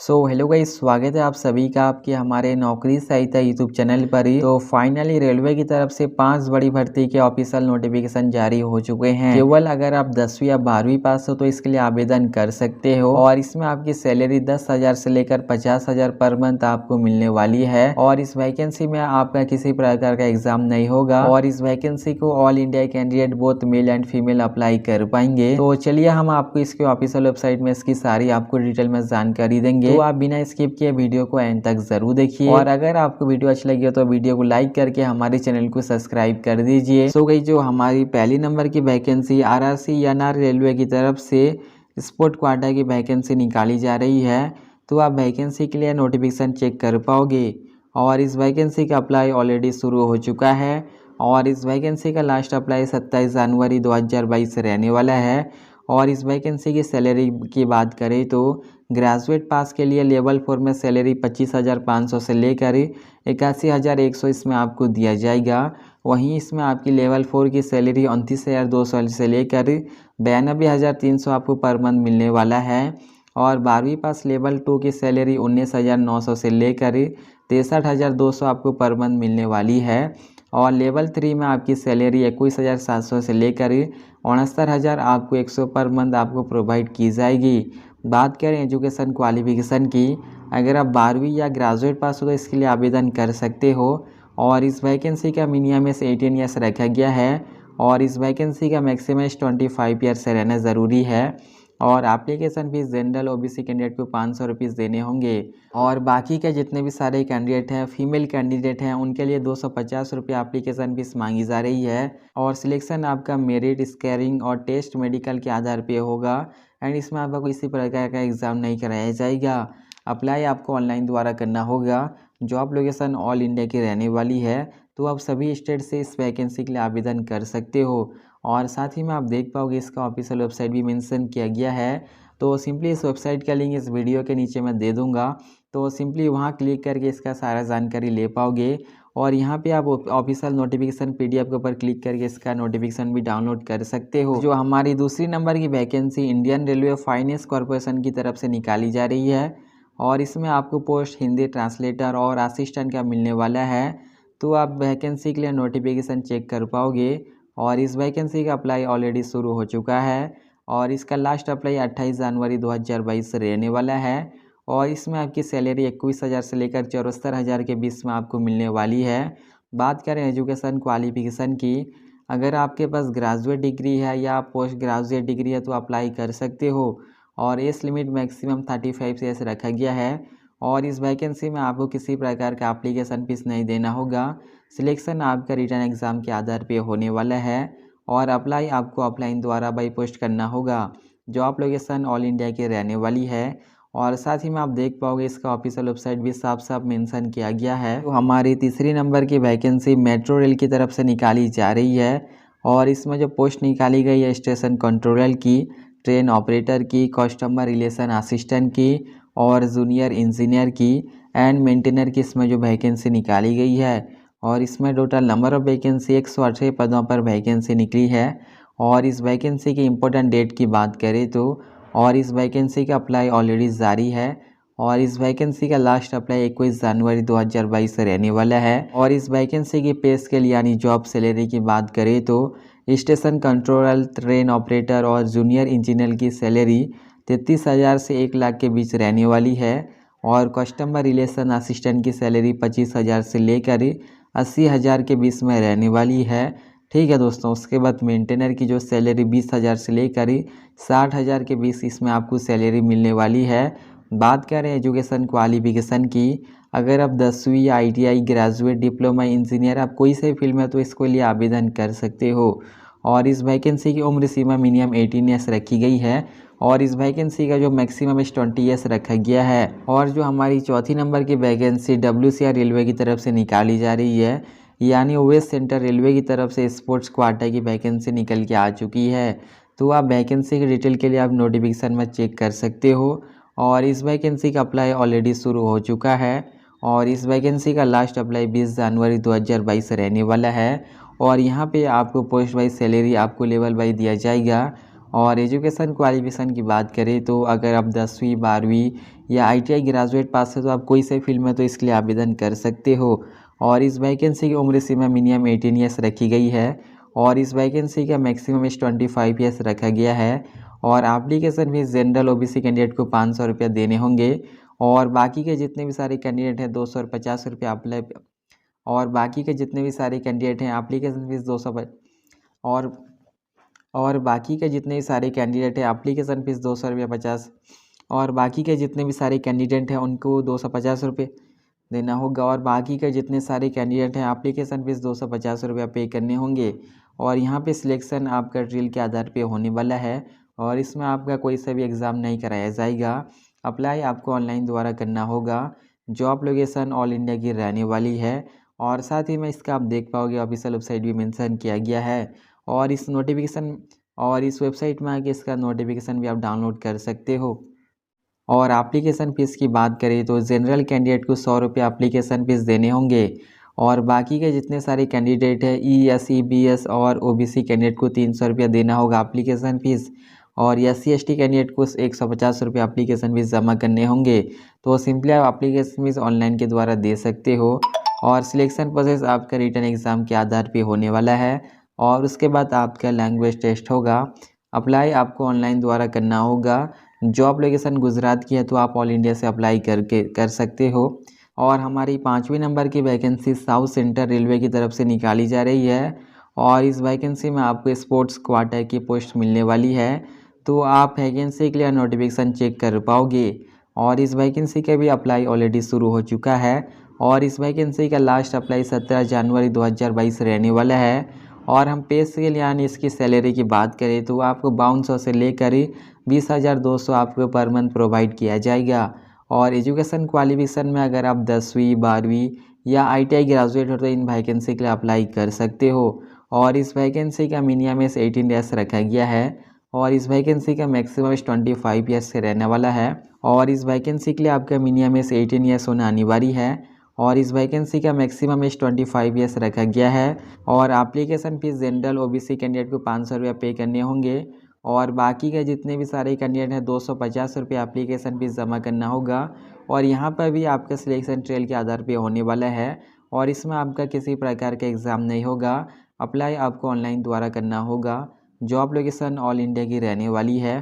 Hello guys, स्वागत है आप सभी का आपके हमारे नौकरी सहायता यूट्यूब चैनल पर ही। तो फाइनली रेलवे की तरफ से 5 बड़ी भर्ती के ऑफिशियल नोटिफिकेशन जारी हो चुके हैं। केवल अगर आप 10वीं या 12वीं पास हो तो इसके लिए आवेदन कर सकते हो और इसमें आपकी सैलरी 10,000 से लेकर 50,000 पर मंथ आपको मिलने वाली है। और इस वैकेंसी में आपका किसी प्रकार का एग्जाम नहीं होगा और इस वैकेंसी को all India candidate both male and female apply कर पाएंगे। तो चलिए हम आपको इसके ऑफिशियल वेबसाइट में इसकी सारी आपको डिटेल में जानकारी देंगे, तो आप बिना स्किप किए वीडियो को एंड तक जरूर देखिए। और अगर आपको वीडियो अच्छी लगी हो तो वीडियो को लाइक करके हमारे चैनल को सब्सक्राइब कर दीजिए। सो गई जो हमारी पहली नंबर की वैकेंसी आरआरसी एनआर रेलवे की तरफ से स्पोर्ट क्वाटा की वैकेंसी निकाली जा रही है। तो आप वैकेंसी के लिए नोटिफिकेशन चेक कर पाओगे और इस वैकेंसी का अप्लाई ऑलरेडी शुरू हो चुका है और इस वैकेंसी का लास्ट अप्लाई 27 जनवरी 2022 से रहने वाला है। और इस वैकेंसी की सैलरी की बात करें तो ग्रेजुएट पास के लिए लेवल 4 में सैलरी 25,500 से लेकर 81,100 इसमें आपको दिया जाएगा। वहीं इसमें आपकी लेवल 4 की सैलरी 29,200 से लेकर 92,300 आपको पर मंथ मिलने वाला है। और 12वीं पास लेवल 2 की सैलरी 19,900 से लेकर 63,200 आपको पर मंथ मिलने वाली है। और लेवल 3 में आपकी सैलरी 21,700 से लेकर 69,000 आपको 100 पर मंथ आपको प्रोवाइड की जाएगी। बात करें एजुकेशन क्वालिफिकेशन की, अगर आप 12वीं या ग्रेजुएट पास हो तो इसके लिए आवेदन कर सकते हो। और इस वैकेंसी का मिनिमम एज 18 ईयर्स रखा गया है और इस वैकेंसी का मैक्सिमम एज 25 ईयर्स से रहना ज़रूरी है। और application fees general OBC candidate को 500 रुपीज़ देने होंगे और बाकी के जितने भी सारे कैंडिडेट हैं फीमेल कैंडिडेट हैं उनके लिए 250 रुपये एप्लीकेशन फीस मांगी जा रही है। और सिलेक्शन आपका मेरिट स्कैरिंग और टेस्ट मेडिकल के आधार पे होगा एंड इसमें आपका किसी प्रकार का एग्ज़ाम नहीं कराया जाएगा। अप्लाई आपको ऑनलाइन द्वारा करना होगा। जॉब लोकेशन ऑल इंडिया की रहने वाली है, तो आप सभी स्टेट से इस वैकेंसी के लिए आवेदन कर सकते हो। और साथ ही में आप देख पाओगे इसका ऑफिशियल वेबसाइट भी मेंशन किया गया है। तो सिंपली इस वेबसाइट का लिंक इस वीडियो के नीचे मैं दे दूंगा, तो सिंपली वहां क्लिक करके इसका सारा जानकारी ले पाओगे। और यहाँ पे आप ऑफिशियल नोटिफिकेशन पीडीएफ के ऊपर क्लिक करके इसका नोटिफिकेशन भी डाउनलोड कर सकते हो। जो हमारी दूसरी नंबर की vacancy Indian railway finance corporation की तरफ से निकाली जा रही है और इसमें आपको पोस्ट हिंदी ट्रांसलेटर और असिस्टेंट का मिलने वाला है। तो आप वैकेंसी के लिए नोटिफिकेशन चेक कर पाओगे और इस वैकेंसी का अप्लाई ऑलरेडी शुरू हो चुका है और इसका लास्ट अप्लाई 28 जनवरी 2022 से रहने वाला है। और इसमें आपकी सैलरी 21,000 से लेकर 74,000 के बीच में आपको मिलने वाली है। बात करें एजुकेशन क्वालिफिकेशन की, अगर आपके पास ग्रेजुएट डिग्री है या पोस्ट ग्रेजुएट डिग्री है तो अप्लाई कर सकते हो और एज लिमिट मैक्सिमम 35 ईयर्स रखा गया है। और इस वैकेंसी में आपको किसी प्रकार का एप्लीकेशन फीस नहीं देना होगा। सिलेक्शन आपका रिटर्न एग्ज़ाम के आधार पे होने वाला है और अप्लाई आपको ऑफलाइन द्वारा बाई पोस्ट करना होगा। जॉब लोकेशन ऑल इंडिया की रहने वाली है और साथ ही में आप देख पाओगे इसका ऑफिशियल वेबसाइट भी साफ साफ मेंशन किया गया है। तो हमारी तीसरी नंबर की वैकेंसी मेट्रो रेल की तरफ से निकाली जा रही है और इसमें जो पोस्ट निकाली गई है स्टेशन कंट्रोलर की, ट्रेन ऑपरेटर की, कस्टमर रिलेशन असिस्टेंट की और जूनियर इंजीनियर की एंड मेंटेनर की इसमें जो वैकेंसी निकाली गई है। और इसमें टोटल नंबर ऑफ वैकेंसी 118 पदों पर वैकेंसी निकली है। और इस वैकेंसी की इम्पोर्टेंट डेट की बात करें तो और इस वैकेंसी का अप्लाई ऑलरेडी जारी है और इस वैकेंसी का लास्ट अप्लाई 21 जनवरी 2022 से रहने वाला है। और इस वैकेंसी की पे स्केल यानी जॉब सैलरी की बात करें तो स्टेशन कंट्रोलर, ट्रेन ऑपरेटर और जूनियर इंजीनियर की सैलरी 33,000 से 1 लाख के बीच रहने वाली है। और कस्टमर रिलेशन असिस्टेंट की सैलरी 25,000 से लेकर 80,000 के बीच में रहने वाली है। ठीक है दोस्तों, उसके बाद मेंटेनर की जो सैलरी 20,000 से लेकर 60,000 के बीच इसमें आपको सैलरी मिलने वाली है। बात करें एजुकेशन क्वालिफिकेशन की, अगर आप 10वीं या ITI ग्रेजुएट डिप्लोमा इंजीनियर आप कोई से फील्ड में तो इसके लिए आवेदन कर सकते हो। और इस वैकेंसी की उम्र सीमा मिनिमम 18 ईयर्स रखी गई है और इस वैकेंसी का जो मैक्सिमम एज 20 ईयर्स रखा गया है। और जो हमारी चौथी नंबर की वैकेंसी WCR रेलवे की तरफ से निकाली जा रही है, यानी वेस्ट सेंट्रल रेलवे की तरफ से स्पोर्ट्स क्वाटा की वैकेंसी निकल के आ चुकी है। तो आप वैकेंसी की डिटेल के लिए आप नोटिफिकेशन में चेक कर सकते हो और इस वैकेंसी का अप्लाई ऑलरेडी शुरू हो चुका है और इस वैकेंसी का लास्ट अप्लाई 20 जनवरी 2022 से रहने वाला है। और यहाँ पे आपको पोस्ट वाइज सैलरी आपको लेवल वाइज दिया जाएगा। और एजुकेशन क्वालिफिकेशन की बात करें तो अगर आप 10वीं 12वीं या ITI ग्रेजुएट पास है तो आप कोई से फील्ड में तो इसके लिए आवेदन कर सकते हो। और इस वैकेंसी की उम्र सीमा मिनिमम 18 ईयर्स रखी गई है और इस वैकेंसी का मैक्सिमम एज 25 ईयर्स रखा गया है। और application fees general OBC candidate को 500 रुपया देने होंगे और बाकी के जितने भी सारे कैंडिडेट हैं 250 रुपया अप्लाई और बाकी के जितने भी सारे कैंडिडेट हैं एप्लीकेशन फीस 200 और बाकी के जितने भी सारे कैंडिडेट हैं एप्लीकेशन फीस 200 रुपया 50 और बाकी के जितने भी सारे कैंडिडेट हैं उनको 250 रुपये देना होगा और बाकी के जितने सारे कैंडिडेट हैं एप्लीकेशन फीस 250 रुपया पे करने होंगे। और यहाँ पे सिलेक्शन आपका ट्रायल के आधार पे होने वाला है और इसमें आपका कोई सा भी एग्ज़ाम नहीं कराया जाएगा। अप्लाई आपको ऑनलाइन द्वारा करना होगा। जॉब लोकेशन ऑल इंडिया की रहने वाली है और साथ ही में इसका आप देख पाओगे ऑफिशियल वेबसाइट भी मेंशन किया गया है और इस वेबसाइट में आके इसका नोटिफिकेशन भी आप डाउनलोड कर सकते हो। और एप्लीकेशन फ़ीस की बात करें तो जनरल कैंडिडेट को 100 रुपये एप्लीकेशन फ़ीस देने होंगे और बाकी के जितने सारे कैंडिडेट हैं ES EBS और OBC कैंडिडेट को 300 रुपया देना होगा एप्लीकेशन फ़ीस और SC ST कैंडिडेट को 150 रुपये एप्लीकेशन फ़ीस जमा करने होंगे। तो सिंपली आप एप्लीकेशन फ़ीस ऑनलाइन के द्वारा दे सकते हो और सिलेक्शन प्रोसेस आपका रिटन एग्ज़ाम के आधार पर होने वाला है और उसके बाद आपका लैंग्वेज टेस्ट होगा। अप्लाई आपको ऑनलाइन द्वारा करना होगा। जॉब लोकेशन गुजरात की है तो आप ऑल इंडिया से अप्लाई कर सकते हो। और हमारी 5वें नंबर की वैकेंसी साउथ सेंट्रल रेलवे की तरफ से निकाली जा रही है और इस वैकेंसी में आपको स्पोर्ट्स क्वार्टर की पोस्ट मिलने वाली है। तो आप वैकेंसी के लिए नोटिफिकेशन चेक कर पाओगे और इस वैकेंसी का भी अप्लाई ऑलरेडी शुरू हो चुका है और इस वैकेंसी का लास्ट अप्लाई 17 जनवरी 2022 रहने वाला है। और हम पे स्केल यानी इसकी सैलरी की बात करें तो आपको 5200 से लेकर 20,200 आपको पर मंथ प्रोवाइड किया जाएगा। और एजुकेशन क्वालिफिकेशन में अगर आप 10वीं 12वीं या ITI ग्रेजुएट हो तो इन वैकेंसी के लिए अप्लाई कर सकते हो। और इस वैकेंसी का मिनिमम एज 18 ईयर्स रखा गया है और इस वैकेंसी का मैक्सिमम एज 25 ईयर्स से रहने वाला है और इस वैकेंसी के लिए आपका मिनिमम एज 18 ईयर्स होना अनिवार्य है और इस वैकेंसी का मैक्सिमम एज 25 ईयर्स रखा गया है। और application fees general OBC candidate को 500 रुपया पे करने होंगे और बाकी के जितने भी सारे कैंडिडेट हैं 250 रुपये एप्लीकेशन फीस जमा करना होगा। और यहाँ पर भी आपका सिलेक्शन ट्रायल के आधार पे होने वाला है और इसमें आपका किसी प्रकार का एग्ज़ाम नहीं होगा। अप्लाई आपको ऑनलाइन द्वारा करना होगा। जॉब लोकेशन ऑल इंडिया की रहने वाली है।